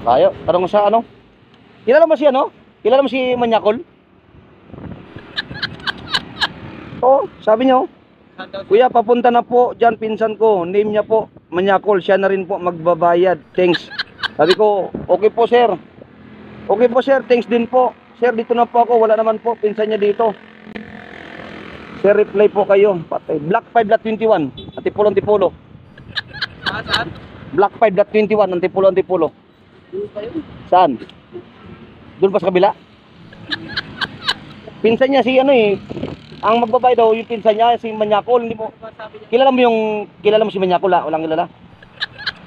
Tayo, tanong sa ano? Kilala mo si ano? Kilala mo si Manyakol? Oo, sabi niya oh. Kuya, papunta na po dyan pinsan ko. Name niya po, Manyakol. Siya na rin po magbabayad. Thanks. Sabi ko, okay po sir. Okay po sir, thanks din po. Sir, dito na po ako. Wala naman po, pinsan niya dito. Sir, reply po kayo. Patay. Black 5.21. Antipolo. Saan? Black 5.21. Antipolo. Saan? Doon pa sa kabila? Pinsan niya si ano eh. Ang magbabay daw yung pinsan niya si Manyakol. Hindi mo kilala mo si Manyakol ha? Walang kilala.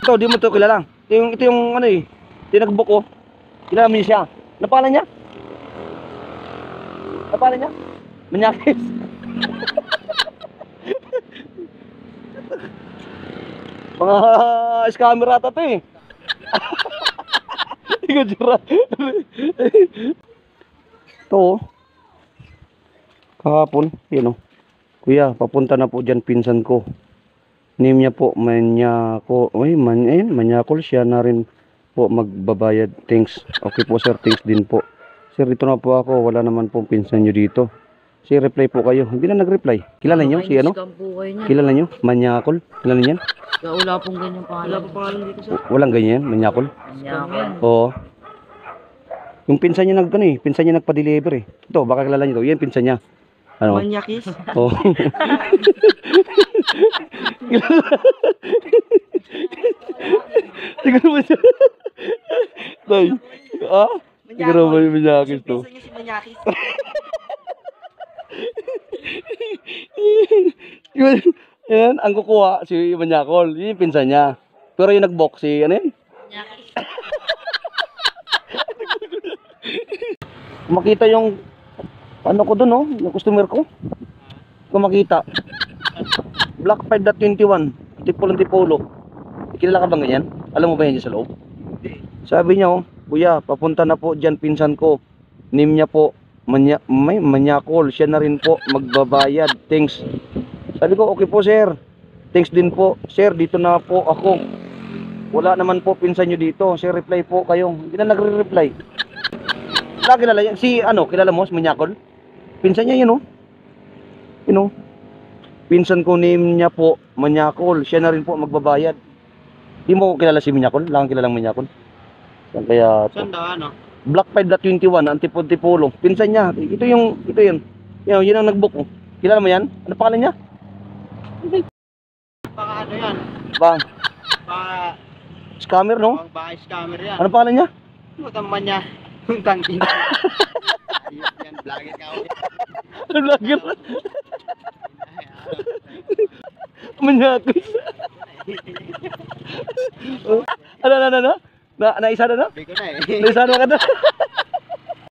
Ito, di mo to kilala. Ito yung ano eh. Tinagbok ko. Kilala mo niya siya. Napalan niya? Manyakis. Mga scammer ata to eh. Ikaw jura. Ito kahapon, yun o. Kuya, papunta na po dyan pinsan ko. Name niya po, Manyakol. Siya na rin po magbabayad. Thanks. Okay po sir, thanks din po. Sir, dito na po ako. Wala naman po pinsan nyo dito. Sir, reply po kayo. Hindi na nag-reply. Kilala nyo si ano? Kilala nyo? Manyakol? Kilala nyo yan? Wala pong ganyan pangalan. Wala pong pangalan dito sir. Walang ganyan, Manyakol? Manyakol. Oo. Yung pinsan niya pinsan niya nagpa-deliver eh. Ito, baka kilala niyo to. Yan pinsan niya. Ano? Manyakis? Oo. Siguro ba siya? Tay. Ah? Siguro ba yung Manyakis to? Pinsan niya si Manyakis. Yan, ang kukuha si Manyakol. Yun yung pinsan niya. Pero yung nag-box si ano yun? Manyakis. Kung makita yung ano ko dun, oh, yung customer ko. Kung makita. Black 5.21. Antipolo. Kilala ka bang ganyan? Alam mo ba yan sa loob? Sabi niya, oh, kuya, papunta na po dyan pinsan ko. Name niya po, Manyakol. Siya na rin po magbabayad. Thanks. Sabi ko, okay po sir. Thanks din po. Sir, dito na po ako. Wala naman po pinsan nyo dito. Sir, reply po kayo. Hindi na nagre-reply. Kilala yan. Si ano, kilala mo si Manyakol? Pinsan niya yun oh. Yun oh. Pinsan ko, name niya po Manyakol. Siya na rin po magbabayad. Di mo kilala si Manyakol? Lang kilalang Manyakol. Kaya Saan daw ano? Black 5.21 Antipolo. Pinsan niya. Ito yun. Yun ang nag-book oh. Kilala mo yan? Ano pangalan niya? Baka ano yan? Bang. Baka Scammer no? bahay scammer yan. Ano pangalan niya? Tama niya. Yung tangkin. Ayun yan, vlogger ka ulit. Ano vlogger? Manyakis. Ano? Naisa na no? Sabi ko na eh. Naisa na ka na?